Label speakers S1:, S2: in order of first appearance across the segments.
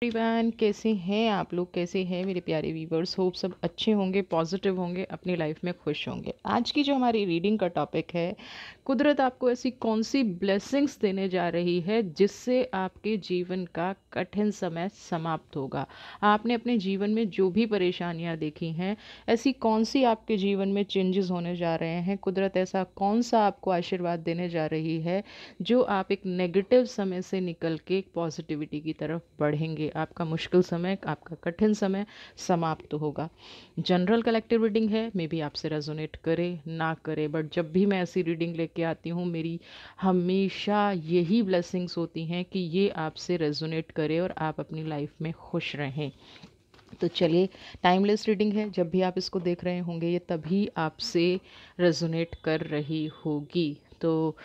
S1: Everyone, कैसे हैं आप लोग? कैसे हैं मेरे प्यारे व्यूवर्स? होप सब अच्छे होंगे, पॉजिटिव होंगे, अपनी लाइफ में खुश होंगे। आज की जो हमारी रीडिंग का टॉपिक है, कुदरत आपको ऐसी कौन सी ब्लेसिंग्स देने जा रही है जिससे आपके जीवन का कठिन समय समाप्त होगा। आपने अपने जीवन में जो भी परेशानियां देखी हैं, ऐसी कौन सी आपके जीवन में चेंजेस होने जा रहे हैं, कुदरत ऐसा कौन सा आपको आशीर्वाद देने जा रही है जो आप एक नेगेटिव समय से निकल के एक पॉजिटिविटी की तरफ बढ़ेंगे। आपका मुश्किल समय, आपका कठिन समय समाप्त होगा। जनरल कलेक्टिव रीडिंग है, मे बी आपसे रेजोनेट करे ना करे, बट जब भी मैं ऐसी रीडिंग लेके आती हूँ, मेरी हमेशा यही ब्लेसिंग्स होती हैं कि ये आपसे रेजोनेट करे और आप अपनी लाइफ में खुश रहें। तो चलिए, टाइमलेस रीडिंग है, जब भी आप इसको देख रहे होंगे ये तभी आपसे रेजोनेट कर रही होगी। तो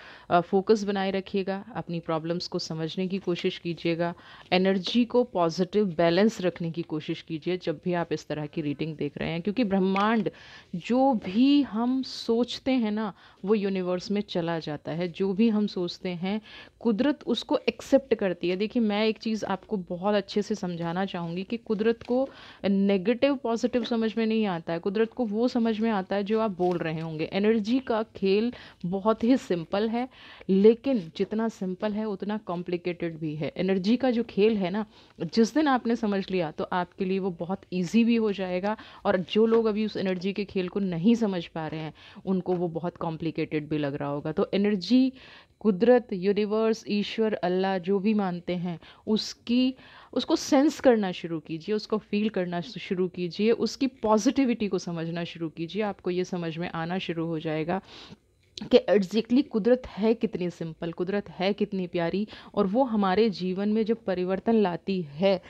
S1: फोकस बनाए रखिएगा, अपनी प्रॉब्लम्स को समझने की कोशिश कीजिएगा, एनर्जी को पॉजिटिव बैलेंस रखने की कोशिश कीजिए जब भी आप इस तरह की रीडिंग देख रहे हैं, क्योंकि ब्रह्मांड जो भी हम सोचते हैं ना, वो यूनिवर्स में चला जाता है। जो भी हम सोचते हैं, कुदरत उसको एक्सेप्ट करती है। देखिए, मैं एक चीज़ आपको बहुत अच्छे से समझाना चाहूँगी कि कुदरत को नेगेटिव पॉजिटिव समझ में नहीं आता है। कुदरत को वो समझ में आता है जो आप बोल रहे होंगे। एनर्जी का खेल बहुत ही सिंपल है, लेकिन जितना सिंपल है उतना कॉम्प्लिकेटेड भी है। एनर्जी का जो खेल है ना, जिस दिन आपने समझ लिया तो आपके लिए वो बहुत ईजी भी हो जाएगा, और जो लोग अभी उस एनर्जी के खेल को नहीं समझ पा रहे हैं उनको वो बहुत कॉम्प्लिकेटेड भी लग रहा होगा। तो एनर्जी, कुदरत, यूनिवर्स, ईश्वर, अल्लाह, जो भी मानते हैं, उसको सेंस करना शुरू कीजिए, उसको फील करना शुरू कीजिए, उसकी पॉजिटिविटी को समझना शुरू कीजिए। आपको ये समझ में आना शुरू हो जाएगा कि एग्जैक्टली कुदरत है कितनी सिंपल, कुदरत है कितनी प्यारी, और वो हमारे जीवन में जब परिवर्तन लाती है,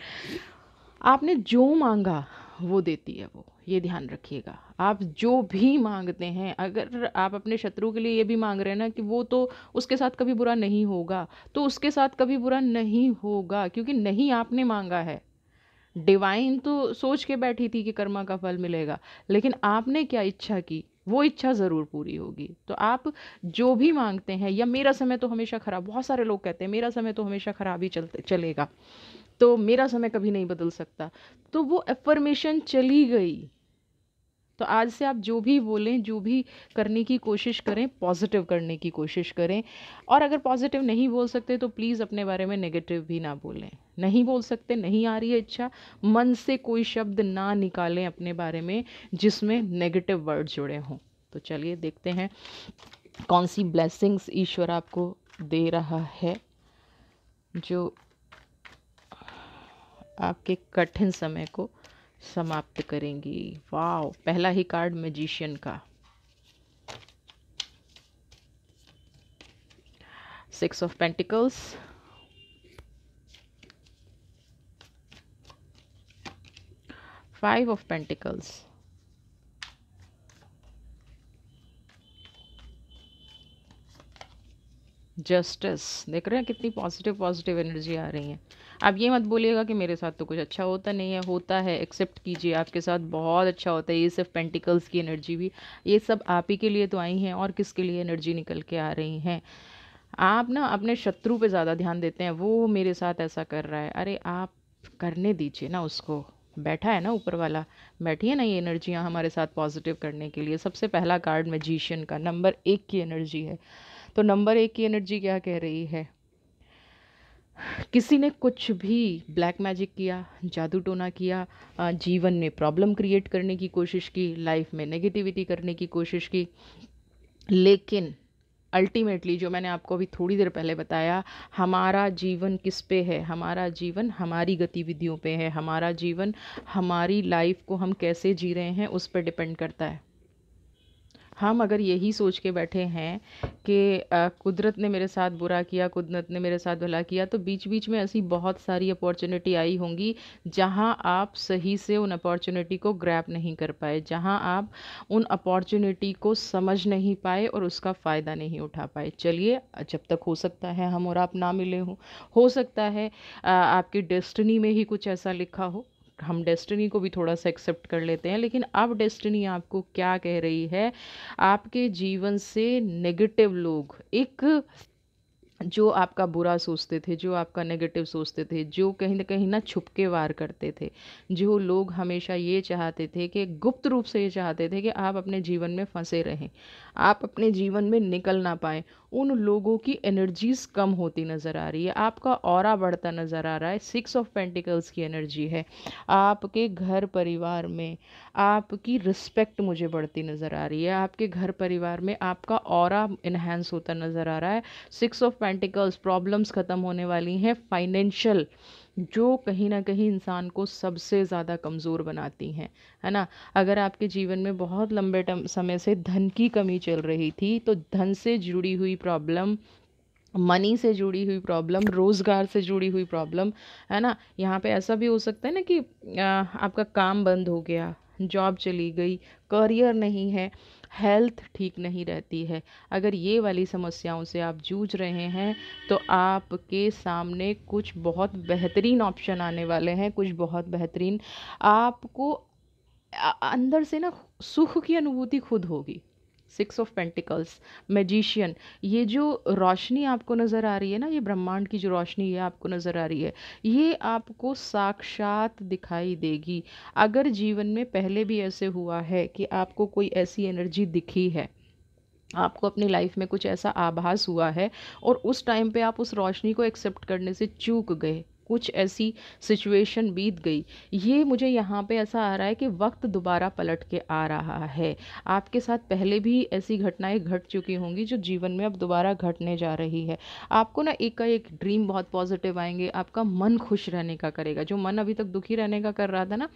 S1: आपने जो मांगा वो देती है वो। ये ध्यान रखिएगा, आप जो भी मांगते हैं, अगर आप अपने शत्रु के लिए ये भी मांग रहे हैं ना कि वो तो उसके साथ कभी बुरा नहीं होगा, तो उसके साथ कभी बुरा नहीं होगा, क्योंकि नहीं आपने मांगा है। डिवाइन तो सोच के बैठी थी कि कर्मा का फल मिलेगा, लेकिन आपने क्या इच्छा की, वो इच्छा ज़रूर पूरी होगी। तो आप जो भी मांगते हैं, या मेरा समय तो हमेशा खराब, बहुत सारे लोग कहते हैं मेरा समय तो हमेशा खराब ही चलेगा, तो मेरा समय कभी नहीं बदल सकता, तो वो एफर्मेशन चली गई। तो आज से आप जो भी बोलें, जो भी करने की कोशिश करें, पॉजिटिव करने की कोशिश करें। और अगर पॉजिटिव नहीं बोल सकते तो प्लीज़ अपने बारे में नेगेटिव भी ना बोलें। नहीं बोल सकते, नहीं आ रही है इच्छा, मन से कोई शब्द ना निकालें अपने बारे में जिसमें नेगेटिव वर्ड जुड़े हों। तो चलिए देखते हैं कौन सी ब्लेसिंग्स ईश्वर आपको दे रहा है जो आपके कठिन समय को समाप्त करेंगी। वाह, पहला ही कार्ड मैजिशियन का, 6 of pentacles, 5 of pentacles, justice. देख रहे हैं कितनी पॉजिटिव पॉजिटिव एनर्जी आ रही है। आप ये मत बोलिएगा कि मेरे साथ तो कुछ अच्छा होता नहीं है, होता है, एक्सेप्ट कीजिए, आपके साथ बहुत अच्छा होता है। ये सिर्फ पेंटिकल्स की एनर्जी भी, ये सब आप ही के लिए तो आई हैं, और किसके लिए एनर्जी निकल के आ रही हैं। आप ना अपने शत्रु पे ज़्यादा ध्यान देते हैं, वो मेरे साथ ऐसा कर रहा है। अरे आप करने दीजिए ना उसको, बैठा है ना ऊपर वाला, बैठिए ना ये एनर्जियाँ हमारे साथ पॉजिटिव करने के लिए। सबसे पहला कार्ड मैजिशियन का, नंबर 1 की एनर्जी है। तो नंबर 1 की एनर्जी क्या कह रही है? किसी ने कुछ भी ब्लैक मैजिक किया, जादू टोना किया, जीवन में प्रॉब्लम क्रिएट करने की कोशिश की, लाइफ में नेगेटिविटी करने की कोशिश की, लेकिन अल्टीमेटली जो मैंने आपको अभी थोड़ी देर पहले बताया, हमारा जीवन किस पे है? हमारा जीवन हमारी गतिविधियों पे है। हमारा जीवन, हमारी लाइफ को हम कैसे जी रहे हैं उस पर डिपेंड करता है। हम अगर यही सोच के बैठे हैं कि कुदरत ने मेरे साथ बुरा किया, कुदरत ने मेरे साथ भला किया, तो बीच बीच में ऐसी बहुत सारी अपॉर्चुनिटी आई होंगी जहां आप सही से उन अपॉर्चुनिटी को ग्रैब नहीं कर पाए, जहां आप उन अपॉर्चुनिटी को समझ नहीं पाए और उसका फ़ायदा नहीं उठा पाए। चलिए, जब तक हो सकता है हम और आप ना मिले हों, हो सकता है आपकी डेस्टिनी में ही कुछ ऐसा लिखा हो, हम डेस्टिनी को भी थोड़ा सा एक्सेप्ट कर लेते हैं। लेकिन अब डेस्टिनी आपको क्या कह रही है? आपके जीवन से नेगेटिव लोग, एक जो आपका बुरा सोचते थे, जो आपका नेगेटिव सोचते थे, जो कहीं न कहीं ना छुप के वार करते थे, जो लोग हमेशा ये चाहते थे कि गुप्त रूप से ये चाहते थे कि आप अपने जीवन में फँसे रहें, आप अपने जीवन में निकल ना पाएँ, उन लोगों की एनर्जीज़ कम होती नज़र आ रही है, आपका ऑरा बढ़ता नज़र आ रहा है। 6 ऑफ पेंटिकल्स की एनर्जी है। आपके घर परिवार में आपकी रिस्पेक्ट मुझे बढ़ती नज़र आ रही है, आपके घर परिवार में आपका ऑरा एनहांस होता नज़र आ रहा है। 6 ऑफ पेंटिकल्स, प्रॉब्लम्स ख़त्म होने वाली हैं फाइनेंशियल, जो कहीं ना कहीं इंसान को सबसे ज़्यादा कमज़ोर बनाती हैं, है ना। अगर आपके जीवन में बहुत लंबे समय से धन की कमी चल रही थी, तो धन से जुड़ी हुई प्रॉब्लम, मनी से जुड़ी हुई प्रॉब्लम, रोज़गार से जुड़ी हुई प्रॉब्लम, है ना। यहाँ पे ऐसा भी हो सकता है ना कि आपका काम बंद हो गया, जॉब चली गई, करियर नहीं है, हेल्थ ठीक नहीं रहती है। अगर ये वाली समस्याओं से आप जूझ रहे हैं, तो आपके सामने कुछ बहुत बेहतरीन ऑप्शन आने वाले हैं, कुछ बहुत बेहतरीन, आपको अंदर से ना सुख की अनुभूति खुद होगी। 6 ऑफ पेंटिकल्स, मैजिशियन, ये जो रोशनी आपको नज़र आ रही है ना, ये ब्रह्मांड की जो रोशनी है आपको नज़र आ रही है, ये आपको साक्षात दिखाई देगी। अगर जीवन में पहले भी ऐसे हुआ है कि आपको कोई ऐसी एनर्जी दिखी है, आपको अपनी लाइफ में कुछ ऐसा आभास हुआ है और उस टाइम पे आप उस रोशनी को एक्सेप्ट करने से चूक गए, कुछ ऐसी सिचुएशन बीत गई, ये मुझे यहाँ पे ऐसा आ रहा है कि वक्त दोबारा पलट के आ रहा है। आपके साथ पहले भी ऐसी घटनाएं घट चुकी होंगी जो जीवन में अब दोबारा घटने जा रही है। आपको ना एक का एक ड्रीम बहुत पॉजिटिव आएंगे, आपका मन खुश रहने का करेगा। जो मन अभी तक दुखी रहने का कर रहा था ना,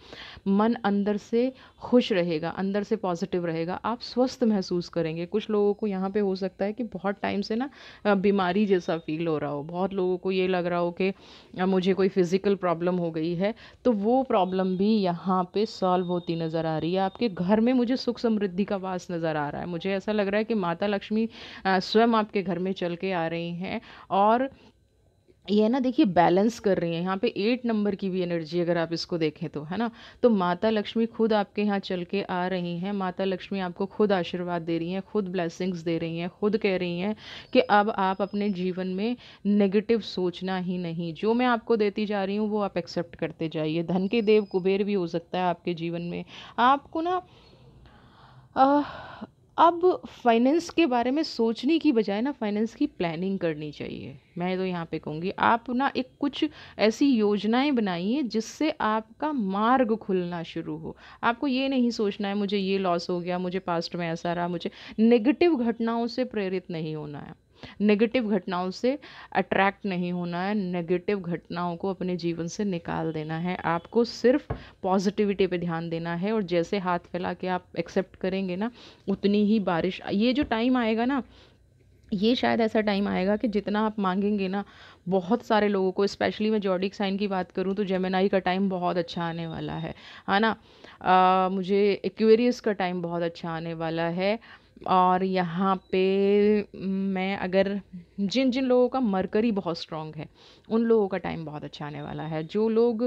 S1: मन अंदर से खुश रहेगा, अंदर से पॉजिटिव रहेगा, आप स्वस्थ महसूस करेंगे। कुछ लोगों को यहाँ पे हो सकता है कि बहुत टाइम से ना बीमारी जैसा फील हो रहा हो, बहुत लोगों को ये लग रहा हो कि मुझे कोई फिज़िकल प्रॉब्लम हो गई है, तो वो प्रॉब्लम भी यहाँ पे सॉल्व होती नज़र आ रही है। आपके घर में मुझे सुख समृद्धि का वास नज़र आ रहा है। मुझे ऐसा लग रहा है कि माता लक्ष्मी स्वयं आपके घर में चल के आ रही हैं, और ये ना देखिए बैलेंस कर रही हैं। यहाँ पे 8 नंबर की भी एनर्जी अगर आप इसको देखें तो, है ना। तो माता लक्ष्मी खुद आपके यहाँ चल के आ रही हैं, माता लक्ष्मी आपको खुद आशीर्वाद दे रही हैं, खुद ब्लेसिंग्स दे रही हैं, खुद कह रही हैं कि अब आप अपने जीवन में नेगेटिव सोचना ही नहीं, जो मैं आपको देती जा रही हूँ वो आप एक्सेप्ट करते जाइए। धन के देव कुबेर भी हो सकता है आपके जीवन में। आपको ना आह, अब फाइनेंस के बारे में सोचने की बजाय ना फाइनेंस की प्लानिंग करनी चाहिए। मैं तो यहाँ पे कहूँगी आप ना एक कुछ ऐसी योजनाएं बनाइए जिससे आपका मार्ग खुलना शुरू हो। आपको ये नहीं सोचना है मुझे ये लॉस हो गया, मुझे पास्ट में ऐसा रहा, मुझे नेगेटिव घटनाओं से प्रेरित नहीं होना है, नेगेटिव घटनाओं से अट्रैक्ट नहीं होना है, नेगेटिव घटनाओं को अपने जीवन से निकाल देना है। आपको सिर्फ पॉजिटिविटी पे ध्यान देना है, और जैसे हाथ फैला के आप एक्सेप्ट करेंगे ना, उतनी ही बारिश। ये जो टाइम आएगा ना, ये शायद ऐसा टाइम आएगा कि जितना आप मांगेंगे ना, बहुत सारे लोगों को, स्पेशली मैं जॉडिक साइन की बात करूँ तो जेमिनाई का टाइम बहुत अच्छा आने वाला है ना। मुझे एक्वेरियस का टाइम बहुत अच्छा आने वाला है। और यहाँ पे मैं अगर जिन जिन लोगों का मरकरी बहुत स्ट्रांग है, उन लोगों का टाइम बहुत अच्छा आने वाला है। जो लोग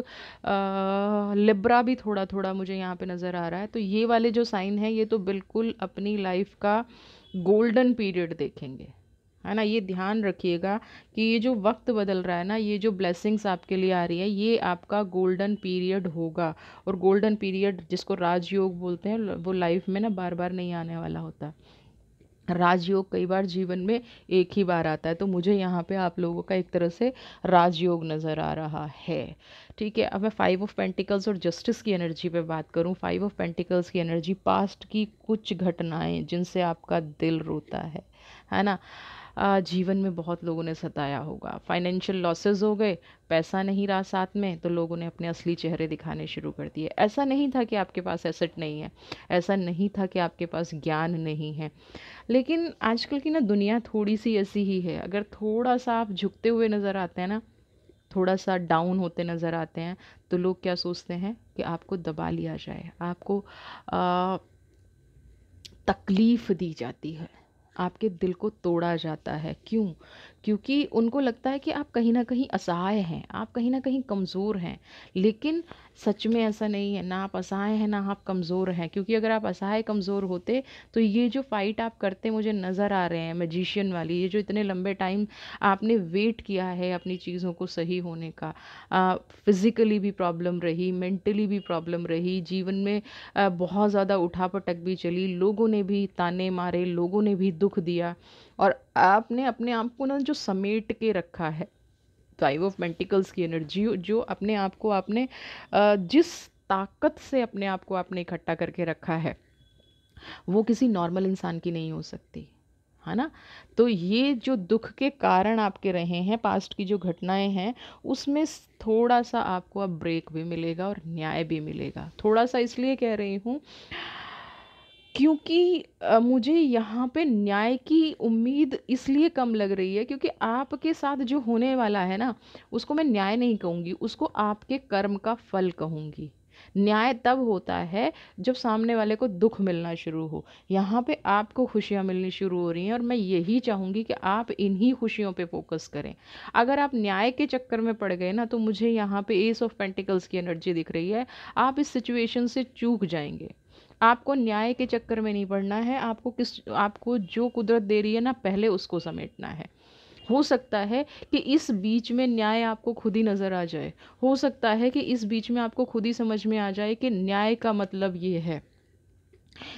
S1: लिब्रा भी थोड़ा थोड़ा मुझे यहाँ पे नज़र आ रहा है, तो ये वाले जो साइन हैं ये तो बिल्कुल अपनी लाइफ का गोल्डन पीरियड देखेंगे, है ना। ये ध्यान रखिएगा कि ये जो वक्त बदल रहा है ना, ये जो ब्लेसिंग्स आपके लिए आ रही है, ये आपका गोल्डन पीरियड होगा। और गोल्डन पीरियड जिसको राजयोग बोलते हैं, वो लाइफ में ना बार बार नहीं आने वाला होता। राजयोग कई बार जीवन में एक ही बार आता है, तो मुझे यहाँ पे आप लोगों का एक तरह से राजयोग नज़र आ रहा है। ठीक है, अब मैं 5 ऑफ पेंटिकल्स और जस्टिस की एनर्जी पे बात करूँ। 5 ऑफ पेंटिकल्स की एनर्जी, पास्ट की कुछ घटनाएं जिनसे आपका दिल रोता है ना। जीवन में बहुत लोगों ने सताया होगा, फाइनेंशियल लॉसेस हो गए, पैसा नहीं रहा साथ में, तो लोगों ने अपने असली चेहरे दिखाने शुरू कर दिए। ऐसा नहीं था कि आपके पास एसेट नहीं है, ऐसा नहीं था कि आपके पास ज्ञान नहीं है, लेकिन आजकल की ना दुनिया थोड़ी सी ऐसी ही है। अगर थोड़ा सा आप झुकते हुए नज़र आते हैं ना, थोड़ा सा डाउन होते नज़र आते हैं, तो लोग क्या सोचते हैं कि आपको दबा लिया जाए, आपको तकलीफ़ दी जाती है, आपके दिल को तोड़ा जाता है। क्यों? क्योंकि उनको लगता है कि आप कहीं न कहीं असहाय हैं, आप कहीं न कहीं कमज़ोर हैं। लेकिन सच में ऐसा नहीं है, ना आप असहाय हैं, ना आप कमज़ोर हैं, क्योंकि अगर आप असहाय कमज़ोर होते तो ये जो फ़ाइट आप करते मुझे नज़र आ रहे हैं मैजिशियन वाली, ये जो इतने लंबे टाइम आपने वेट किया है अपनी चीज़ों को सही होने का, फिज़िकली भी प्रॉब्लम रही, मेंटली भी प्रॉब्लम रही, जीवन में बहुत ज़्यादा उठापटक भी चली, लोगों ने भी ताने मारे, लोगों ने भी दुःख दिया, और आपने अपने आप को ना जो समेट के रखा है, फाइव ऑफ पेंटिकल्स की एनर्जी जो अपने आप को आपने जिस ताकत से अपने आप को आपने इकट्ठा करके रखा है, वो किसी नॉर्मल इंसान की नहीं हो सकती, है ना। तो ये जो दुख के कारण आपके रहे हैं, पास्ट की जो घटनाएं हैं, उसमें थोड़ा सा आपको अब ब्रेक भी मिलेगा और न्याय भी मिलेगा। थोड़ा सा इसलिए कह रही हूँ क्योंकि मुझे यहाँ पे न्याय की उम्मीद इसलिए कम लग रही है क्योंकि आपके साथ जो होने वाला है ना, उसको मैं न्याय नहीं कहूँगी, उसको आपके कर्म का फल कहूँगी। न्याय तब होता है जब सामने वाले को दुख मिलना शुरू हो। यहाँ पे आपको खुशियाँ मिलनी शुरू हो रही हैं और मैं यही चाहूँगी कि आप इन्हीं खुशियों पे फोकस करें। अगर आप न्याय के चक्कर में पड़ गए ना, तो मुझे यहाँ पे एस ऑफ पेंटिकल्स की एनर्जी दिख रही है, आप इस सिचुएशन से चूक जाएंगे। आपको न्याय के चक्कर में नहीं पड़ना है, आपको जो कुदरत दे रही है ना, पहले उसको समेटना है। हो सकता है कि इस बीच में न्याय आपको खुद ही नज़र आ जाए, हो सकता है कि इस बीच में आपको खुद ही समझ में आ जाए कि न्याय का मतलब ये है,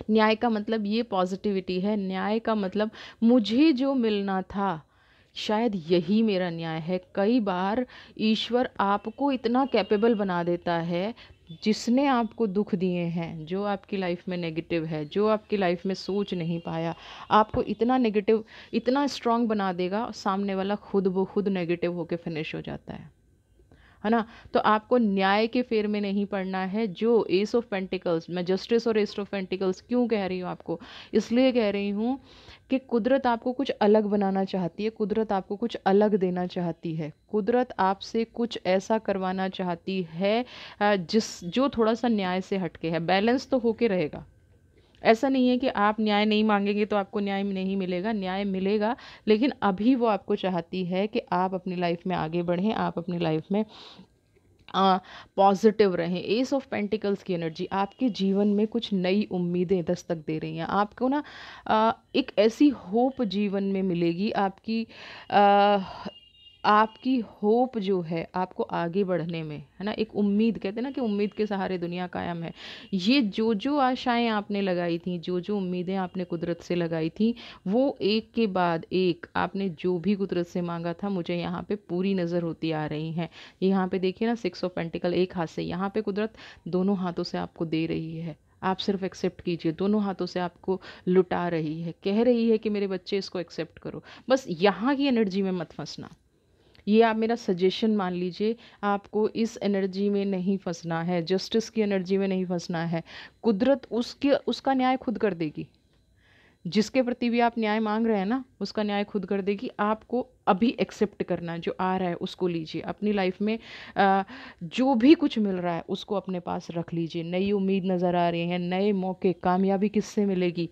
S1: न्याय का मतलब ये पॉजिटिविटी है, न्याय का मतलब मुझे जो मिलना था शायद यही मेरा न्याय है। कई बार ईश्वर आपको इतना कैपेबल बना देता है, जिसने आपको दुख दिए हैं, जो आपकी लाइफ में नेगेटिव है, जो आपकी लाइफ में सोच नहीं पाया, आपको इतना नेगेटिव, इतना स्ट्रांग बना देगा, सामने वाला खुद ब खुद नेगेटिव होकर फिनिश हो जाता है ना। तो आपको न्याय के फेर में नहीं पड़ना है। जो एस ऑफ पेंटिकल्स, मैं जस्टिस और एस ऑफ पेंटिकल्स क्यों कह रही हूँ आपको, इसलिए कह रही हूँ कि कुदरत आपको कुछ अलग बनाना चाहती है, कुदरत आपको कुछ अलग देना चाहती है, कुदरत आपसे कुछ ऐसा करवाना चाहती है जो थोड़ा सा न्याय से हटके है। बैलेंस तो होके रहेगा, ऐसा नहीं है कि आप न्याय नहीं मांगेंगे तो आपको न्याय नहीं मिलेगा, न्याय मिलेगा। लेकिन अभी वो आपको चाहती है कि आप अपनी लाइफ में आगे बढ़ें, आप अपनी लाइफ में पॉजिटिव रहें। एस ऑफ पेंटिकल्स की एनर्जी आपके जीवन में कुछ नई उम्मीदें दस्तक दे रही हैं आपको ना। एक ऐसी होप जीवन में मिलेगी, आपकी होप जो है आपको आगे बढ़ने में, है ना, एक उम्मीद, कहते हैं ना कि उम्मीद के सहारे दुनिया कायम है। ये जो जो आशाएं आपने लगाई थी, जो जो उम्मीदें आपने कुदरत से लगाई थी, वो एक के बाद एक आपने जो भी कुदरत से मांगा था, मुझे यहाँ पे पूरी नज़र होती आ रही हैं। यहाँ पे देखिए ना, सिक्स ऑफ पेंटिकल एक हाथ से, यहाँ पे कुदरत दोनों हाथों से आपको दे रही है। आप सिर्फ एक्सेप्ट कीजिए, दोनों हाथों से आपको लुटा रही है, कह रही है कि मेरे बच्चे इसको एक्सेप्ट करो। बस यहाँ की एनर्जी में मत फंसना, ये आप मेरा सजेशन मान लीजिए। आपको इस एनर्जी में नहीं फंसना है, जस्टिस की एनर्जी में नहीं फंसना है। कुदरत उसका न्याय खुद कर देगी। जिसके प्रति भी आप न्याय मांग रहे हैं ना, उसका न्याय खुद कर देगी। आपको अभी एक्सेप्ट करना है, जो आ रहा है उसको लीजिए अपनी लाइफ में। जो भी कुछ मिल रहा है उसको अपने पास रख लीजिए। नई उम्मीद नज़र आ रही है, नए मौके, कामयाबी किससे मिलेगी?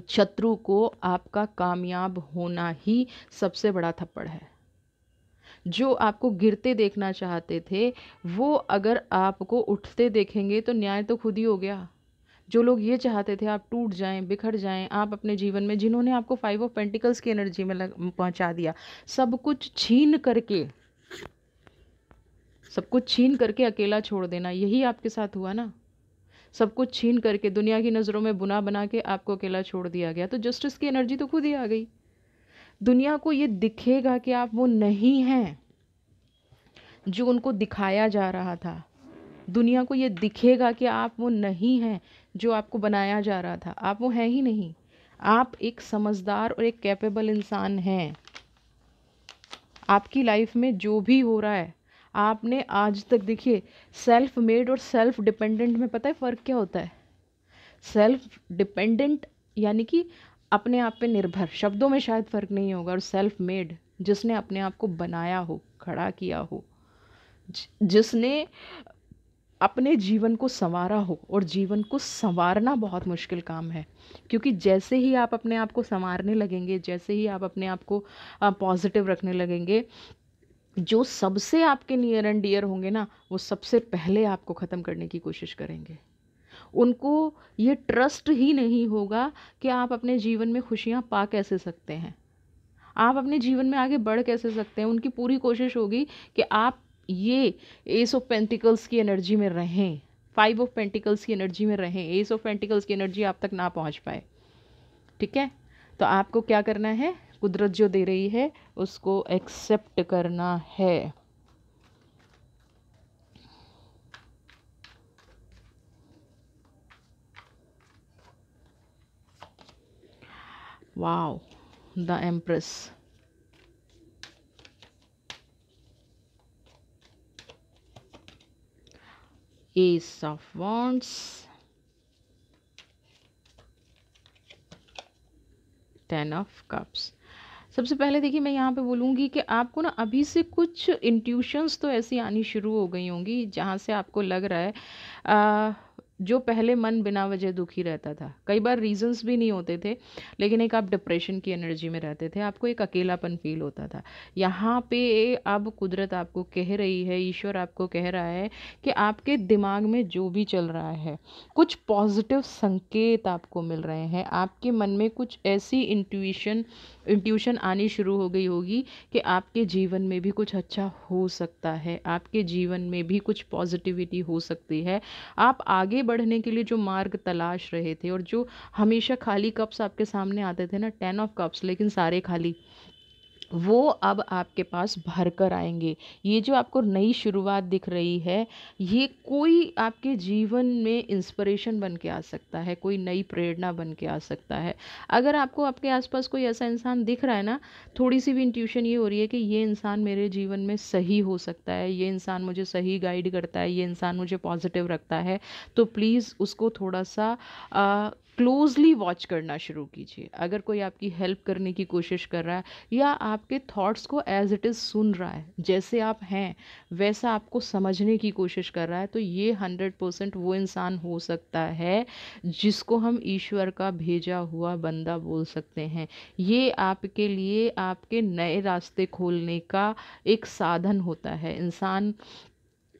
S1: शत्रु को आपका कामयाब होना ही सबसे बड़ा थप्पड़ है। जो आपको गिरते देखना चाहते थे, वो अगर आपको उठते देखेंगे तो न्याय तो खुद ही हो गया। जो लोग ये चाहते थे आप टूट जाएं, बिखर जाएं, आप अपने जीवन में, जिन्होंने आपको फाइव ऑफ पेंटिकल्स की एनर्जी में पहुंचा दिया, सब कुछ छीन करके, सब कुछ छीन करके अकेला छोड़ देना, यही आपके साथ हुआ ना। सब कुछ छीन करके दुनिया की नज़रों में बुना बना के आपको अकेला छोड़ दिया गया, तो जस्टिस की एनर्जी तो खुद ही आ गई। दुनिया को ये दिखेगा कि आप वो नहीं हैं जो उनको दिखाया जा रहा था। दुनिया को ये दिखेगा कि आप वो नहीं हैं जो आपको बनाया जा रहा था। आप वो हैं ही नहीं। आप एक समझदार और एक कैपेबल इंसान हैं। आपकी लाइफ में जो भी हो रहा है, आपने आज तक, देखिए, सेल्फ मेड और सेल्फ डिपेंडेंट में पता है फ़र्क क्या होता है? सेल्फ डिपेंडेंट यानी कि अपने आप पे निर्भर, शब्दों में शायद फ़र्क नहीं होगा, और सेल्फ मेड जिसने अपने आप को बनाया हो, खड़ा किया हो, जिसने अपने जीवन को संवारा हो, और जीवन को संवारना बहुत मुश्किल काम है, क्योंकि जैसे ही आप अपने आप को संवारने लगेंगे, जैसे ही आप अपने आप को पॉजिटिव रखने लगेंगे, जो सबसे आपके नियर एंड डियर होंगे ना, वो सबसे पहले आपको ख़त्म करने की कोशिश करेंगे। उनको ये ट्रस्ट ही नहीं होगा कि आप अपने जीवन में खुशियाँ पा कैसे सकते हैं, आप अपने जीवन में आगे बढ़ कैसे सकते हैं। उनकी पूरी कोशिश होगी कि आप ये एस ऑफ पेंटिकल्स की एनर्जी में रहें, 5 ऑफ पेंटिकल्स की एनर्जी में रहें, एस ऑफ पेंटिकल्स की एनर्जी आप तक ना पहुंच पाए। ठीक है, तो आपको क्या करना है, कुदरत जो दे रही है उसको एक्सेप्ट करना है। Wow, the empress, S of wands, 10 of cups. सबसे पहले देखिए, मैं यहाँ पे बोलूँगी कि आपको ना अभी से कुछ इंट्यूशंस तो ऐसी आनी शुरू हो गई होंगी जहाँ से आपको लग रहा है जो पहले मन बिना वजह दुखी रहता था, कई बार रीजंस भी नहीं होते थे, लेकिन एक आप डिप्रेशन की एनर्जी में रहते थे, आपको एक अकेलापन फील होता था। यहाँ पे अब कुदरत आपको कह रही है, ईश्वर आपको कह रहा है कि आपके दिमाग में जो भी चल रहा है, कुछ पॉजिटिव संकेत आपको मिल रहे हैं, आपके मन में कुछ ऐसी इंट्यूशन आनी शुरू हो गई होगी कि आपके जीवन में भी कुछ अच्छा हो सकता है, आपके जीवन में भी कुछ पॉजिटिविटी हो सकती है। आप आगे बढ़ने के लिए जो मार्ग तलाश रहे थे, और जो हमेशा खाली कप्स आपके सामने आते थे ना, 10 ऑफ कप्स, लेकिन सारे खाली, वो अब आपके पास भर कर आएंगे। ये जो आपको नई शुरुआत दिख रही है, ये कोई आपके जीवन में इंस्पिरेशन बन के आ सकता है, कोई नई प्रेरणा बन के आ सकता है। अगर आपको आपके आसपास कोई ऐसा इंसान दिख रहा है ना, थोड़ी सी भी इंट्यूशन ये हो रही है कि ये इंसान मेरे जीवन में सही हो सकता है, ये इंसान मुझे सही गाइड करता है, ये इंसान मुझे पॉजिटिव रखता है, तो प्लीज़ उसको थोड़ा सा क्लोजली वॉच करना शुरू कीजिए। अगर कोई आपकी हेल्प करने की कोशिश कर रहा है, या आपके थॉट्स को एज इट इज़ सुन रहा है, जैसे आप हैं वैसा आपको समझने की कोशिश कर रहा है, तो ये 100% वो इंसान हो सकता है जिसको हम ईश्वर का भेजा हुआ बंदा बोल सकते हैं। ये आपके लिए आपके नए रास्ते खोलने का एक साधन होता है। इंसान,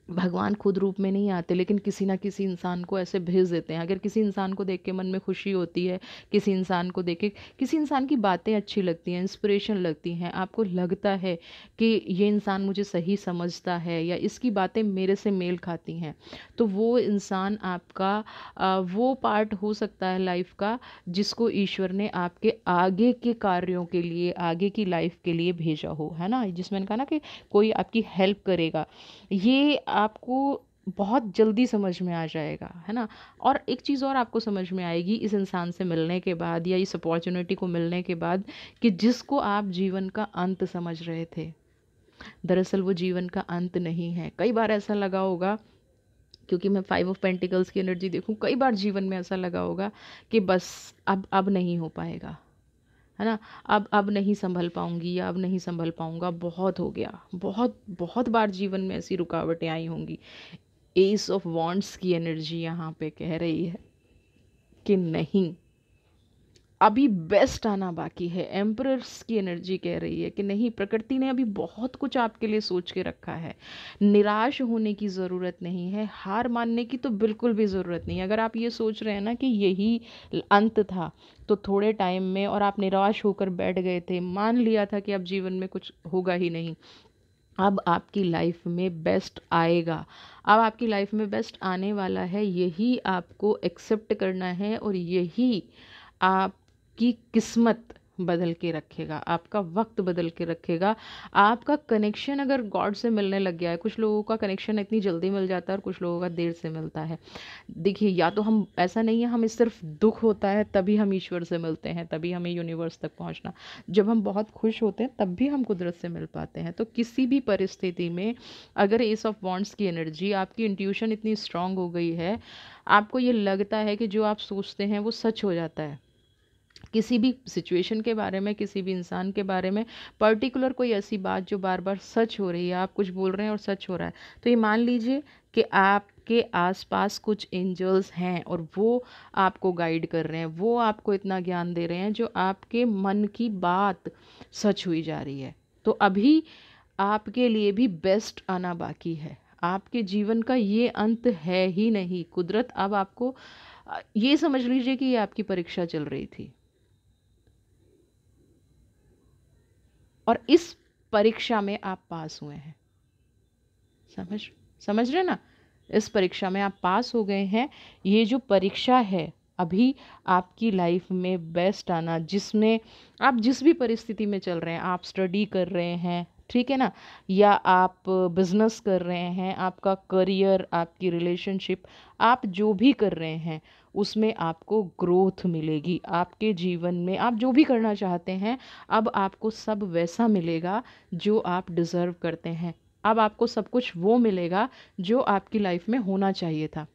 S1: भगवान खुद रूप में नहीं आते, लेकिन किसी ना किसी इंसान को ऐसे भेज देते हैं। अगर किसी इंसान को देख के मन में खुशी होती है, किसी इंसान को देख के, किसी इंसान की बातें अच्छी लगती हैं, इंस्पिरेशन लगती हैं, आपको लगता है कि ये इंसान मुझे सही समझता है, या इसकी बातें मेरे से मेल खाती हैं, तो वो इंसान आपका वो पार्ट हो सकता है लाइफ का जिसको ईश्वर ने आपके आगे के कार्यों के लिए, आगे की लाइफ के लिए भेजा हो, है ना। जिसमें कहा ना कि कोई आपकी हेल्प करेगा, ये आपको बहुत जल्दी समझ में आ जाएगा, है ना। और एक चीज़ और आपको समझ में आएगी इस इंसान से मिलने के बाद, या इस अपॉर्चुनिटी को मिलने के बाद, कि जिसको आप जीवन का अंत समझ रहे थे, दरअसल वो जीवन का अंत नहीं है। कई बार ऐसा लगा होगा, क्योंकि मैं 5 ऑफ पेंटिकल्स की एनर्जी देखूं, कई बार जीवन में ऐसा लगा होगा कि बस अब नहीं हो पाएगा, है ना। अब नहीं संभल पाऊंगी, या अब नहीं संभल पाऊंगा, बहुत हो गया। बहुत बहुत बार जीवन में ऐसी रुकावटें आई होंगी। एस ऑफ वॉन्ड्स की एनर्जी यहाँ पे कह रही है कि नहीं, अभी बेस्ट आना बाकी है। एम्परर्स की एनर्जी कह रही है कि नहीं, प्रकृति ने अभी बहुत कुछ आपके लिए सोच के रखा है। निराश होने की ज़रूरत नहीं है, हार मानने की तो बिल्कुल भी ज़रूरत नहीं है। अगर आप ये सोच रहे हैं ना कि यही अंत था, तो थोड़े टाइम में, और आप निराश होकर बैठ गए थे, मान लिया था कि अब जीवन में कुछ होगा ही नहीं, अब आपकी लाइफ में बेस्ट आएगा। अब आपकी लाइफ में बेस्ट आने वाला है, यही आपको एक्सेप्ट करना है, और यही आपकी किस्मत बदल के रखेगा, आपका वक्त बदल के रखेगा। आपका कनेक्शन अगर गॉड से मिलने लग गया है, कुछ लोगों का कनेक्शन इतनी जल्दी मिल जाता है और कुछ लोगों का देर से मिलता है। देखिए, या तो हम, ऐसा नहीं है हमें सिर्फ दुख होता है तभी हम ईश्वर से मिलते हैं, तभी हमें यूनिवर्स तक पहुंचना, जब हम बहुत खुश होते हैं तब भी हम कुदरत से मिल पाते हैं। तो किसी भी परिस्थिति में अगर एस ऑफ वॉन्ड्स की एनर्जी, आपकी इंट्यूशन इतनी स्ट्रांग हो गई है, आपको ये लगता है कि जो आप सोचते हैं वो सच हो जाता है, किसी भी सिचुएशन के बारे में, किसी भी इंसान के बारे में, पर्टिकुलर कोई ऐसी बात जो बार बार सच हो रही है, आप कुछ बोल रहे हैं और सच हो रहा है, तो ये मान लीजिए कि आपके आसपास कुछ एंजल्स हैं और वो आपको गाइड कर रहे हैं, वो आपको इतना ज्ञान दे रहे हैं जो आपके मन की बात सच हुई जा रही है। तो अभी आपके लिए भी बेस्ट आना बाकी है। आपके जीवन का ये अंत है ही नहीं। कुदरत अब आपको ये समझ लीजिए कि ये आपकी परीक्षा चल रही थी और इस परीक्षा में आप पास हुए हैं। समझ समझ रहे ना? इस परीक्षा में आप पास हो गए हैं। ये जो परीक्षा है अभी आपकी लाइफ में बेस्ट आना, जिसमें आप जिस भी परिस्थिति में चल रहे हैं, आप स्टडी कर रहे हैं, ठीक है ना, या आप बिजनेस कर रहे हैं, आपका करियर, आपकी रिलेशनशिप, आप जो भी कर रहे हैं उसमें आपको ग्रोथ मिलेगी। आपके जीवन में आप जो भी करना चाहते हैं अब आपको सब वैसा मिलेगा जो आप डिज़र्व करते हैं। अब आपको सब कुछ वो मिलेगा जो आपकी लाइफ में होना चाहिए था।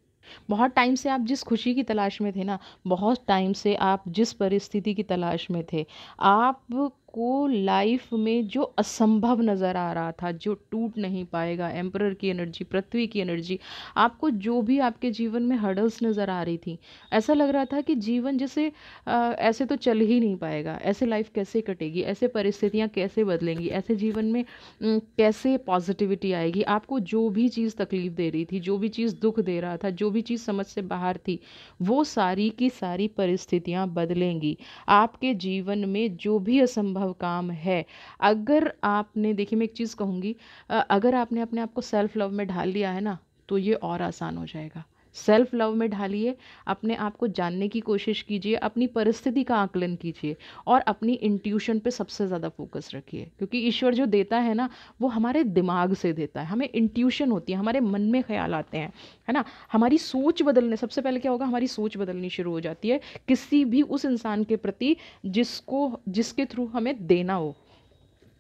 S1: बहुत टाइम से आप जिस खुशी की तलाश में थे ना, बहुत टाइम से आप जिस परिस्थिति की तलाश में थे, आपको लाइफ में जो असंभव नज़र आ रहा था, जो टूट नहीं पाएगा, एम्परर की एनर्जी, पृथ्वी की एनर्जी, आपको जो भी आपके जीवन में हर्डल्स नज़र आ रही थी, ऐसा लग रहा था कि जीवन जैसे ऐसे तो चल ही नहीं पाएगा, ऐसे लाइफ कैसे कटेगी, ऐसे परिस्थितियाँ कैसे बदलेंगी, ऐसे जीवन में कैसे पॉजिटिविटी आएगी। आपको जो भी चीज़ तकलीफ़ दे रही थी, जो भी चीज़ दुख दे रहा था, जो भी चीज़ समझ से बाहर थी, वो सारी की सारी परिस्थितियाँ बदलेंगी। आपके जीवन में जो भी असंभव काम है, अगर आपने, देखिए मैं एक चीज़ कहूँगी, अगर आपने अपने आप को सेल्फ लव में ढाल लिया है ना, तो ये और आसान हो जाएगा। सेल्फ लव में ढालिए, अपने आप को जानने की कोशिश कीजिए, अपनी परिस्थिति का आकलन कीजिए और अपनी इंट्यूशन पे सबसे ज़्यादा फोकस रखिए। क्योंकि ईश्वर जो देता है ना, वो हमारे दिमाग से देता है, हमें इंट्यूशन होती है, हमारे मन में ख्याल आते हैं, है ना। हमारी सोच बदलने, सबसे पहले क्या होगा, हमारी सोच बदलनी शुरू हो जाती है किसी भी उस इंसान के प्रति जिसके थ्रू हमें देना हो,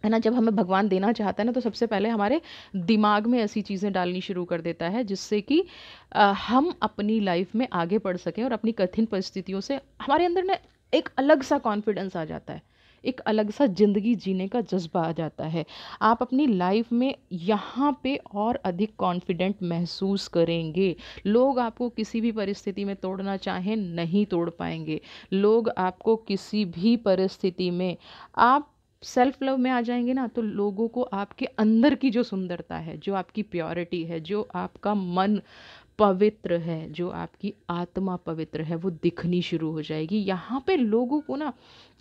S1: है ना। जब हमें भगवान देना चाहता है ना, तो सबसे पहले हमारे दिमाग में ऐसी चीज़ें डालनी शुरू कर देता है जिससे कि हम अपनी लाइफ में आगे बढ़ सकें और अपनी कठिन परिस्थितियों से हमारे अंदर ना एक अलग सा कॉन्फिडेंस आ जाता है, एक अलग सा ज़िंदगी जीने का जज्बा आ जाता है। आप अपनी लाइफ में यहाँ पे और अधिक कॉन्फिडेंट महसूस करेंगे। लोग आपको किसी भी परिस्थिति में तोड़ना चाहें नहीं तोड़ पाएंगे। लोग आपको किसी भी परिस्थिति में, आप सेल्फ लव में आ जाएंगे ना, तो लोगों को आपके अंदर की जो सुंदरता है, जो आपकी प्योरिटी है, जो आपका मन पवित्र है, जो आपकी आत्मा पवित्र है, वो दिखनी शुरू हो जाएगी। यहाँ पे लोगों को ना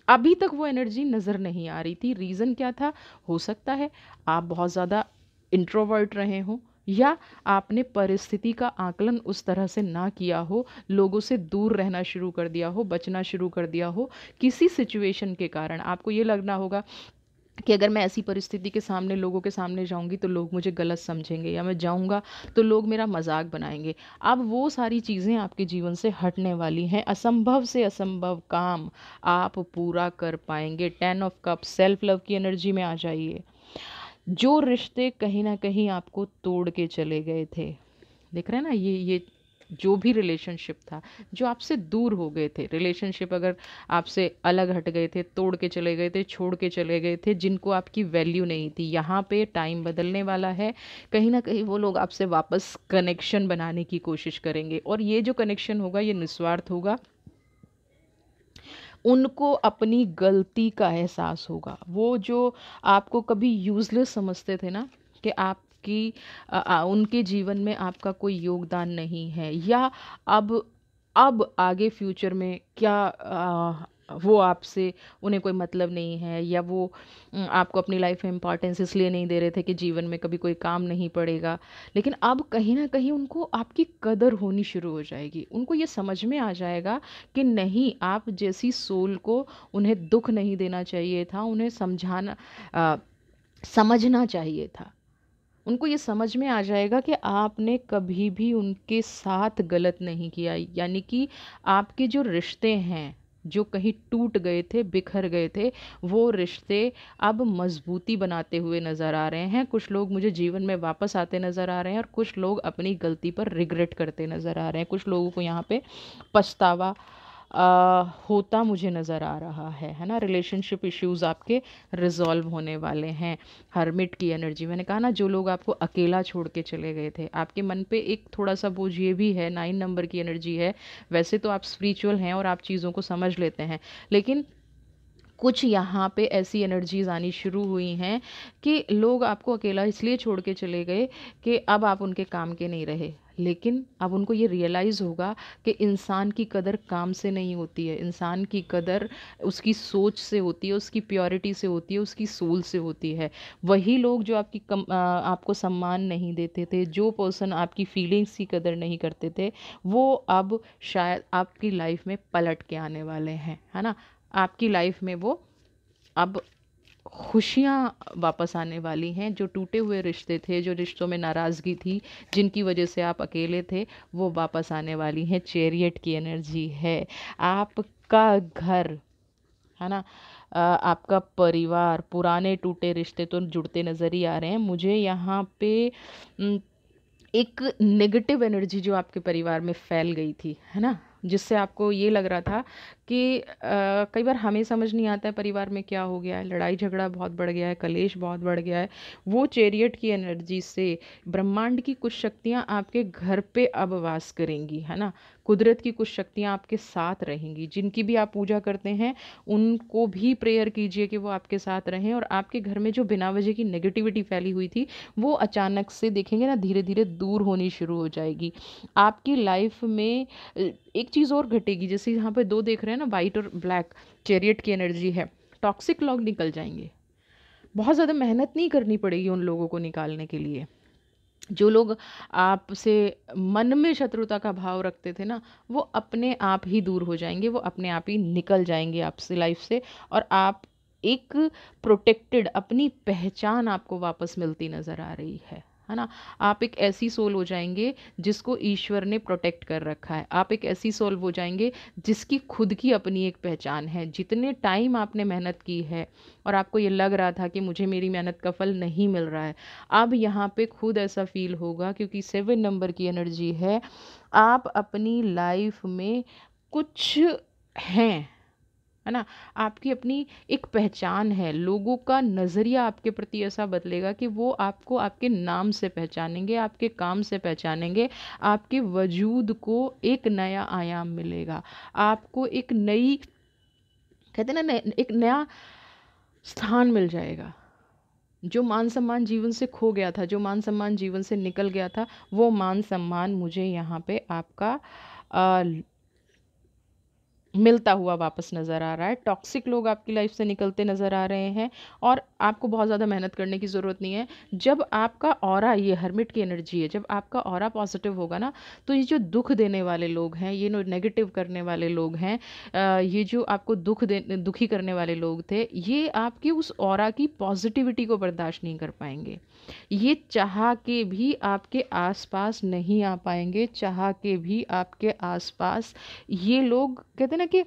S1: अभी तक वो एनर्जी नज़र नहीं आ रही थी। रीज़न क्या था? हो सकता है आप बहुत ज़्यादा इंट्रोवर्ट रहे हों, या आपने परिस्थिति का आकलन उस तरह से ना किया हो, लोगों से दूर रहना शुरू कर दिया हो, बचना शुरू कर दिया हो। किसी सिचुएशन के कारण आपको ये लगना होगा कि अगर मैं ऐसी परिस्थिति के सामने, लोगों के सामने जाऊंगी तो लोग मुझे गलत समझेंगे, या मैं जाऊंगा तो लोग मेरा मजाक बनाएंगे। अब वो सारी चीज़ें आपके जीवन से हटने वाली हैं। असंभव से असंभव काम आप पूरा कर पाएंगे। 10 ऑफ कप, सेल्फ लव की एनर्जी में आ जाइए। जो रिश्ते कहीं ना कहीं आपको तोड़ के चले गए थे, देख रहे हैं ना, ये जो भी रिलेशनशिप था, जो आपसे दूर हो गए थे, रिलेशनशिप अगर आपसे अलग हट गए थे, तोड़ के चले गए थे, छोड़ के चले गए थे, जिनको आपकी वैल्यू नहीं थी, यहाँ पे टाइम बदलने वाला है। कहीं ना कहीं वो लोग आपसे वापस कनेक्शन बनाने की कोशिश करेंगे, और ये जो कनेक्शन होगा ये निस्वार्थ होगा। उनको अपनी गलती का एहसास होगा। वो जो आपको कभी यूज़लेस समझते थे ना, कि आपकी उनके जीवन में आपका कोई योगदान नहीं है, या अब आगे फ्यूचर में क्या वो आपसे, उन्हें कोई मतलब नहीं है, या वो आपको अपनी लाइफ में इम्पोर्टेंस इसलिए नहीं दे रहे थे कि जीवन में कभी कोई काम नहीं पड़ेगा। लेकिन अब कहीं ना कहीं उनको आपकी कदर होनी शुरू हो जाएगी। उनको ये समझ में आ जाएगा कि नहीं, आप जैसी सोल को उन्हें दुख नहीं देना चाहिए था, उन्हें समझना चाहिए था। उनको ये समझ में आ जाएगा कि आपने कभी भी उनके साथ गलत नहीं किया। यानी कि आपके जो रिश्ते हैं, जो कहीं टूट गए थे, बिखर गए थे, वो रिश्ते अब मजबूती बनाते हुए नज़र आ रहे हैं। कुछ लोग मुझे जीवन में वापस आते नज़र आ रहे हैं, और कुछ लोग अपनी गलती पर रिग्रेट करते नज़र आ रहे हैं। कुछ लोगों को यहाँ पे पछतावा होता मुझे नज़र आ रहा है ना। रिलेशनशिप इश्यूज़ आपके रिजॉल्व होने वाले हैं। हर्मिट की एनर्जी, मैंने कहा ना, जो लोग आपको अकेला छोड़ के चले गए थे, आपके मन पे एक थोड़ा सा बोझ ये भी है। 9 नंबर की एनर्जी है। वैसे तो आप स्पिरिचुअल हैं और आप चीज़ों को समझ लेते हैं, लेकिन कुछ यहाँ पे ऐसी एनर्जीज आनी शुरू हुई हैं कि लोग आपको अकेला इसलिए छोड़ के चले गए कि अब आप उनके काम के नहीं रहे। लेकिन अब उनको ये रियलाइज़ होगा कि इंसान की कदर काम से नहीं होती है, इंसान की कदर उसकी सोच से होती है, उसकी प्योरिटी से होती है, उसकी सोल से होती है। वही लोग जो आपको सम्मान नहीं देते थे, जो पर्सन आपकी फीलिंग्स की कदर नहीं करते थे, वो अब शायद आपकी लाइफ में पलट के आने वाले हैं, है ना। आपकी लाइफ में वो अब खुशियाँ वापस आने वाली हैं। जो टूटे हुए रिश्ते थे, जो रिश्तों में नाराज़गी थी, जिनकी वजह से आप अकेले थे, वो वापस आने वाली हैं। चैरियट की एनर्जी है। आपका घर, है ना, आपका परिवार, पुराने टूटे रिश्ते तो जुड़ते नज़र ही आ रहे हैं मुझे यहाँ पे। एक नेगेटिव एनर्जी जो आपके परिवार में फैल गई थी, है ना, जिससे आपको ये लग रहा था कि कई बार हमें समझ नहीं आता है परिवार में क्या हो गया है, लड़ाई झगड़ा बहुत बढ़ गया है, कलेश बहुत बढ़ गया है। वो चैरियट की एनर्जी से ब्रह्मांड की कुछ शक्तियाँ आपके घर पे अब वास करेंगी, है ना। कुदरत की कुछ शक्तियाँ आपके साथ रहेंगी। जिनकी भी आप पूजा करते हैं, उनको भी प्रेयर कीजिए कि वो आपके साथ रहें, और आपके घर में जो बिना वजह की नेगेटिविटी फैली हुई थी, वो अचानक से देखेंगे ना, धीरे धीरे दूर होनी शुरू हो जाएगी। आपकी लाइफ में एक चीज़ और घटेगी, जैसे यहाँ पे 2 देख रहे हैं ना, वाइट और ब्लैक, चैरियट की एनर्जी है। टॉक्सिक लोग निकल जाएंगे। बहुत ज़्यादा मेहनत नहीं करनी पड़ेगी उन लोगों को निकालने के लिए। जो लोग आपसे मन में शत्रुता का भाव रखते थे ना, वो अपने आप ही दूर हो जाएंगे, वो अपने आप ही निकल जाएंगे आपसे लाइफ से। और आप एक प्रोटेक्टेड, अपनी पहचान आपको वापस मिलती नज़र आ रही है ना। आप एक ऐसी सोल हो जाएंगे जिसको ईश्वर ने प्रोटेक्ट कर रखा है। आप एक ऐसी सोल हो जाएंगे जिसकी खुद की अपनी एक पहचान है। जितने टाइम आपने मेहनत की है और आपको ये लग रहा था कि मुझे मेरी मेहनत का फल नहीं मिल रहा है, अब यहाँ पे खुद ऐसा फील होगा, क्योंकि 7 नंबर की एनर्जी है। आप अपनी लाइफ में कुछ हैं, है ना। आपकी अपनी एक पहचान है। लोगों का नज़रिया आपके प्रति ऐसा बदलेगा कि वो आपको आपके नाम से पहचानेंगे, आपके काम से पहचानेंगे। आपके वजूद को एक नया आयाम मिलेगा। आपको एक नई, कहते हैं ना, एक नया स्थान मिल जाएगा। जो मान सम्मान जीवन से खो गया था, जो मान सम्मान जीवन से निकल गया था, वो मान सम्मान मुझे यहाँ पे आपका मिलता हुआ वापस नज़र आ रहा है। टॉक्सिक लोग आपकी लाइफ से निकलते नज़र आ रहे हैं, और आपको बहुत ज़्यादा मेहनत करने की ज़रूरत नहीं है। जब आपका ऑरा, ये हर्मिट की एनर्जी है, जब आपका ऑरा पॉजिटिव होगा ना, तो ये जो दुख देने वाले लोग हैं, ये नेगेटिव करने वाले लोग हैं, ये जो आपको दुखी करने वाले लोग थे, ये आपकी उस ऑरा की पॉजिटिविटी को बर्दाश्त नहीं कर पाएंगे। ये चाह के भी आपके आसपास नहीं आ पाएंगे। चाह के भी आपके आसपास ये लोग, कहते हैं ना कि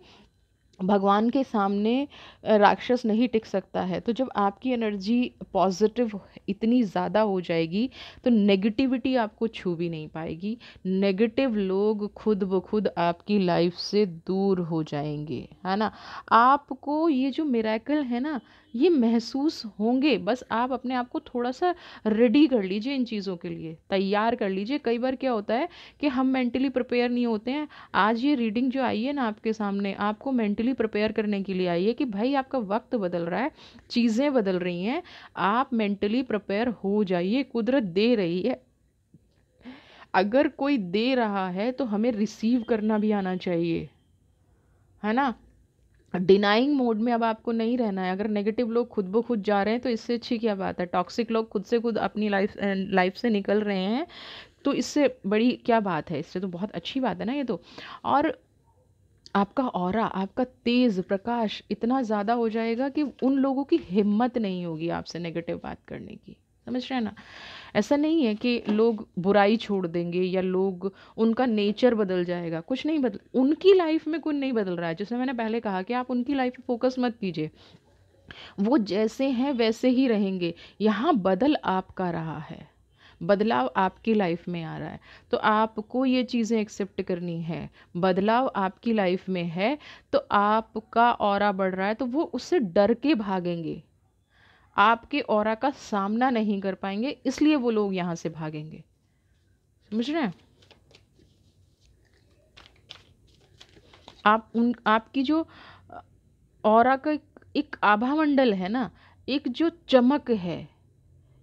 S1: भगवान के सामने राक्षस नहीं टिक सकता है। तो जब आपकी एनर्जी पॉजिटिव इतनी ज़्यादा हो जाएगी, तो नेगेटिविटी आपको छू भी नहीं पाएगी। नेगेटिव लोग खुद ब खुद आपकी लाइफ से दूर हो जाएंगे, है ना। आपको ये जो मिरेकल है ना, ये महसूस होंगे। बस आप अपने आप को थोड़ा सा रेडी कर लीजिए, इन चीज़ों के लिए तैयार कर लीजिए। कई बार क्या होता है कि हम मेंटली प्रिपेयर नहीं होते हैं। आज ये रीडिंग जो आई है ना आपके सामने, आपको मेंटली प्रिपेयर करने के लिए आई है कि भाई आपका वक्त बदल रहा है, चीज़ें बदल रही हैं, आप मेंटली प्रिपेयर हो जाइए। कुदरत दे रही है। अगर कोई दे रहा है तो हमें रिसीव करना भी आना चाहिए, है ना। डिनाइंग मोड में अब आपको नहीं रहना है। अगर नेगेटिव लोग खुद ब खुद जा रहे हैं, तो इससे अच्छी क्या बात है। टॉक्सिक लोग खुद से खुद अपनी लाइफ से निकल रहे हैं, तो इससे बड़ी क्या बात है। इससे तो बहुत अच्छी बात है ना ये तो। और आपका ऑरा, आपका तेज प्रकाश इतना ज़्यादा हो जाएगा कि उन लोगों की हिम्मत नहीं होगी आपसे नेगेटिव बात करने की। समझ रहे हैं ना। ऐसा नहीं है कि लोग बुराई छोड़ देंगे या लोग, उनका नेचर बदल जाएगा। कुछ नहीं बदल, उनकी लाइफ में कुछ नहीं बदल रहा है। जैसे मैंने पहले कहा कि आप उनकी लाइफ पे फोकस मत कीजिए, वो जैसे हैं वैसे ही रहेंगे। यहाँ बदल आपका रहा है, बदलाव आपकी लाइफ में आ रहा है, तो आपको ये चीज़ें एक्सेप्ट करनी है। बदलाव आपकी लाइफ में है तो आपका ऑरा बढ़ रहा है, तो वो उससे डर के भागेंगे, आपके ऑरा का सामना नहीं कर पाएंगे, इसलिए वो लोग यहाँ से भागेंगे। समझ रहे हैं? आपकी जो ऑरा का एक आभा मंडल है ना, एक जो चमक है,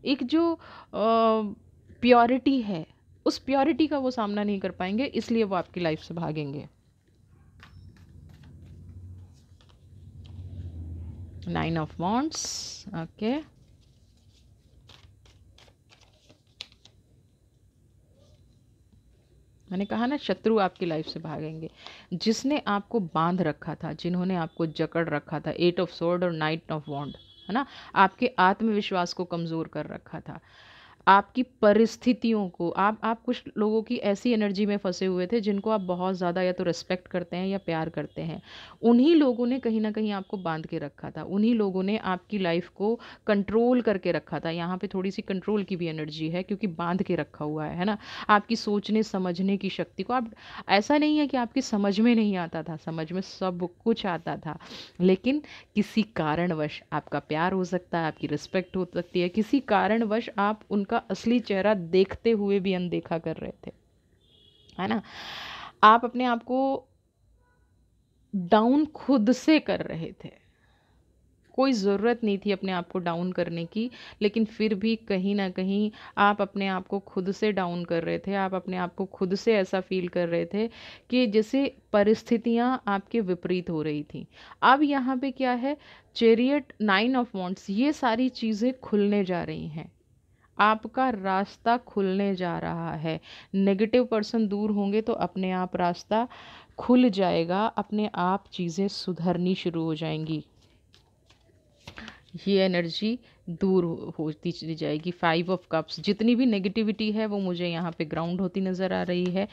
S1: एक जो प्योरिटी है, उस प्योरिटी का वो सामना नहीं कर पाएंगे, इसलिए वो आपकी लाइफ से भागेंगे। 9 ऑफ वॉन्ड्स, ओके। मैंने कहा ना, शत्रु आपकी लाइफ से भागेंगे। जिसने आपको बांध रखा था, जिन्होंने आपको जकड़ रखा था, 8 ऑफ सोर्ड और 9 ऑफ वॉन्ड, है ना, आपके आत्मविश्वास को कमज़ोर कर रखा था, आपकी परिस्थितियों को, आप कुछ लोगों की ऐसी एनर्जी में फंसे हुए थे जिनको आप बहुत ज़्यादा या तो रिस्पेक्ट करते हैं या प्यार करते हैं। उन्हीं लोगों ने कहीं ना कहीं आपको बांध के रखा था, उन्हीं लोगों ने आपकी लाइफ को कंट्रोल करके रखा था। यहाँ पे थोड़ी सी कंट्रोल की भी एनर्जी है, क्योंकि बांध के रखा हुआ है ना, आपकी सोचने समझने की शक्ति को। आप, ऐसा नहीं है कि आपकी समझ में नहीं आता था, समझ में सब कुछ आता था, लेकिन किसी कारणवश आपका प्यार हो सकता है, आपकी रिस्पेक्ट हो सकती है, किसी कारणवश आप उनका असली चेहरा देखते हुए भी अनदेखा कर रहे थे, है ना। आप अपने आप को डाउन खुद से कर रहे थे, कोई ज़रूरत नहीं थी अपने आप को डाउन करने की, लेकिन फिर भी कहीं ना कहीं आप अपने आप को खुद से डाउन कर रहे थे। आप अपने आप को खुद से ऐसा फील कर रहे थे कि जैसे परिस्थितियां आपके विपरीत हो रही थी। अब यहाँ पे क्या है, चैरियट, 9 ऑफ वॉन्ड्स, ये सारी चीज़ें खुलने जा रही हैं, आपका रास्ता खुलने जा रहा है। नेगेटिव पर्सन दूर होंगे तो अपने आप रास्ता खुल जाएगा, अपने आप चीज़ें सुधरनी शुरू हो जाएंगी, ये एनर्जी दूर होती चली जाएगी। 5 ऑफ कप्स, जितनी भी नेगेटिविटी है वो मुझे यहाँ पे ग्राउंड होती नज़र आ रही है।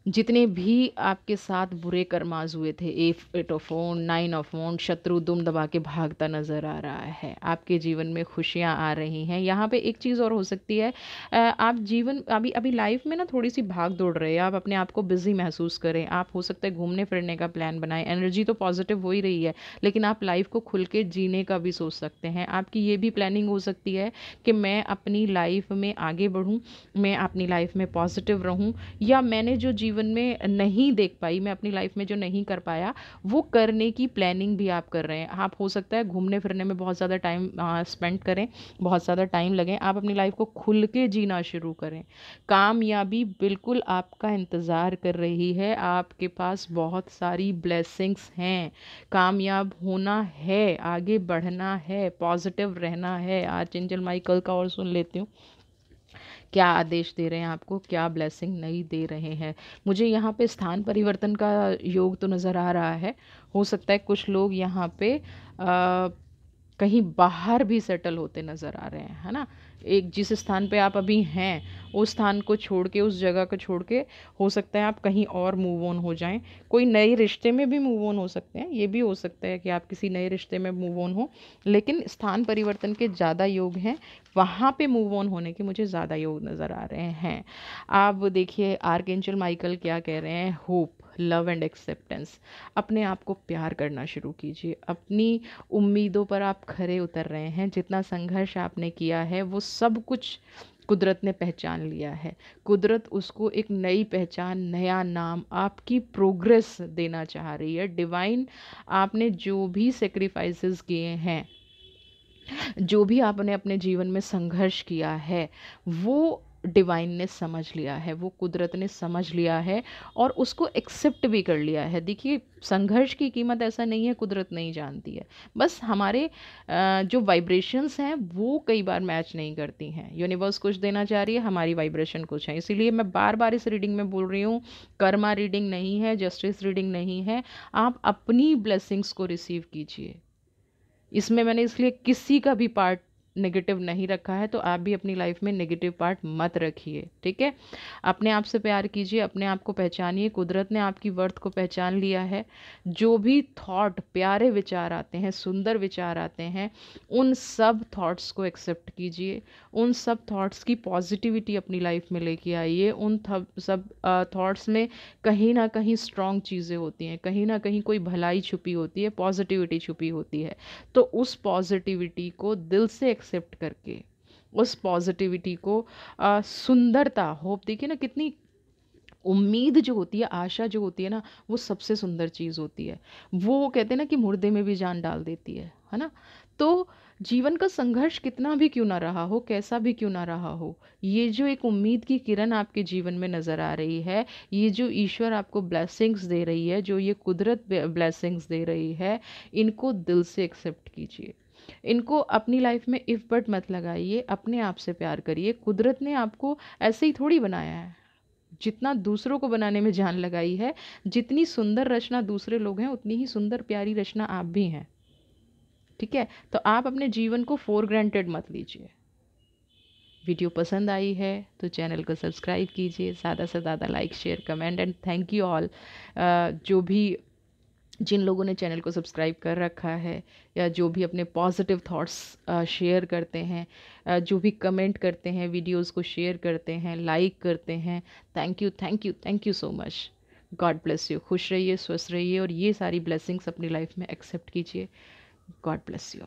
S1: जितने भी आपके साथ बुरे कर्माज हुए थे, 8 ऑफ वॉन्ड, 9 ऑफ वॉन्ड, शत्रु दुम दबा के भागता नज़र आ रहा है। आपके जीवन में खुशियाँ आ रही हैं। यहाँ पे एक चीज़ और हो सकती है, आप जीवन अभी अभी लाइफ में ना थोड़ी सी भाग दौड़ रहे हैं, आप अपने आप को बिजी महसूस करें, आप हो सकता है घूमने फिरने का प्लान बनाएं। एनर्जी तो पॉजिटिव हो ही रही है, लेकिन आप लाइफ को खुल के जीने का भी सोच सकते हैं। आपकी ये भी प्लानिंग हो सकती है कि मैं अपनी लाइफ में आगे बढ़ूँ, मैं अपनी लाइफ में पॉजिटिव रहूँ, या मैंने जो जीवन में नहीं देख पाई, मैं अपनी लाइफ में जो नहीं कर पाया, वो करने की प्लानिंग भी आप कर रहे हैं। आप हो सकता है घूमने फिरने में बहुत ज़्यादा टाइम स्पेंड करें, बहुत ज़्यादा टाइम लगे, आप अपनी लाइफ को खुल के जीना शुरू करें। कामयाबी बिल्कुल आपका इंतज़ार कर रही है, आपके पास बहुत सारी ब्लेसिंग्स हैं। कामयाब होना है, आगे बढ़ना है, पॉजिटिव रहना है। आर्चएंजल माइकल का और सुन लेती हूँ, क्या आदेश दे रहे हैं आपको, क्या ब्लेसिंग नहीं दे रहे हैं। मुझे यहाँ पे स्थान परिवर्तन का योग तो नज़र आ रहा है। हो सकता है कुछ लोग यहाँ पे कहीं बाहर भी सेटल होते नज़र आ रहे हैं, है ना। एक जिस स्थान पे आप अभी हैं, उस स्थान को छोड़ के, उस जगह को छोड़ के, हो सकता है आप कहीं और मूव ऑन हो जाएं। कोई नए रिश्ते में भी मूव ऑन हो सकते हैं, ये भी हो सकता है कि आप किसी नए रिश्ते में मूव ऑन हो, लेकिन स्थान परिवर्तन के ज़्यादा योग हैं, वहाँ पे मूव ऑन होने के मुझे ज़्यादा योग नज़र आ रहे हैं। आप देखिए आर्कएंजल माइकल क्या कह रहे हैं, होप, लव एंड एक्सेप्टेंस। अपने आप को प्यार करना शुरू कीजिए, अपनी उम्मीदों पर आप खरे उतर रहे हैं। जितना संघर्ष आपने किया है वो सब कुछ कुदरत ने पहचान लिया है। कुदरत उसको एक नई पहचान, नया नाम, आपकी प्रोग्रेस देना चाह रही है। डिवाइन, आपने जो भी सेक्रीफाइसेस किए हैं, जो भी आपने अपने जीवन में संघर्ष किया है, वो डिवाइन ने समझ लिया है, वो कुदरत ने समझ लिया है और उसको एक्सेप्ट भी कर लिया है। देखिए, संघर्ष की कीमत ऐसा नहीं है कुदरत नहीं जानती है, बस हमारे जो वाइब्रेशंस हैं वो कई बार मैच नहीं करती हैं। यूनिवर्स कुछ देना चाह रही है, हमारी वाइब्रेशन कुछ है। इसीलिए मैं बार बार इस रीडिंग में बोल रही हूँ, कर्मा रीडिंग नहीं है, जस्टिस रीडिंग नहीं है। आप अपनी ब्लेसिंग्स को रिसीव कीजिए। इसमें मैंने इसलिए किसी का भी पार्ट नेगेटिव नहीं रखा है तो आप भी अपनी लाइफ में नेगेटिव पार्ट मत रखिए, ठीक है। अपने आप से प्यार कीजिए, अपने आप को पहचानिए। कुदरत ने आपकी वर्थ को पहचान लिया है। जो भी थॉट, प्यारे विचार आते हैं, सुंदर विचार आते हैं, उन सब थॉट्स को एक्सेप्ट कीजिए। उन सब थॉट्स की पॉजिटिविटी अपनी लाइफ में लेके आइए। उन सब थॉट्स में कहीं ना कहीं स्ट्रॉन्ग चीज़ें होती हैं, कहीं ना कहीं कोई भलाई छुपी होती है, पॉजिटिविटी छुपी होती है। तो उस पॉजिटिविटी को दिल से एक्सेप्ट करके, उस पॉजिटिविटी को सुंदरता, होप, देखिए ना कितनी उम्मीद जो होती है, आशा जो होती है ना, वो सबसे सुंदर चीज़ होती है। वो कहते हैं ना कि मुर्दे में भी जान डाल देती है ना। तो जीवन का संघर्ष कितना भी क्यों ना रहा हो, कैसा भी क्यों ना रहा हो, ये जो एक उम्मीद की किरण आपके जीवन में नज़र आ रही है, ये जो ईश्वर आपको ब्लेसिंग्स दे रही है, जो ये कुदरत ब्लेसिंग्स दे रही है, इनको दिल से एक्सेप्ट कीजिए। इनको अपनी लाइफ में इफ़ बट मत लगाइए। अपने आप से प्यार करिए। कुदरत ने आपको ऐसे ही थोड़ी बनाया है। जितना दूसरों को बनाने में जान लगाई है, जितनी सुंदर रचना दूसरे लोग हैं, उतनी ही सुंदर प्यारी रचना आप भी हैं, ठीक है। तो आप अपने जीवन को फॉर ग्रांटेड मत लीजिए। वीडियो पसंद आई है तो चैनल को सब्सक्राइब कीजिए, ज़्यादा से ज़्यादा like, share, comment, and thank you all जो भी, जिन लोगों ने चैनल को सब्सक्राइब कर रखा है, या जो भी अपने पॉजिटिव थॉट्स शेयर करते हैं, जो भी कमेंट करते हैं, वीडियोस को शेयर करते हैं, लाइक करते हैं। Thank you, thank you, thank you so much. God bless you. खुश रहिए, स्वस्थ रहिए, और ये सारी ब्लेसिंग्स अपनी लाइफ में एक्सेप्ट कीजिए। God bless you.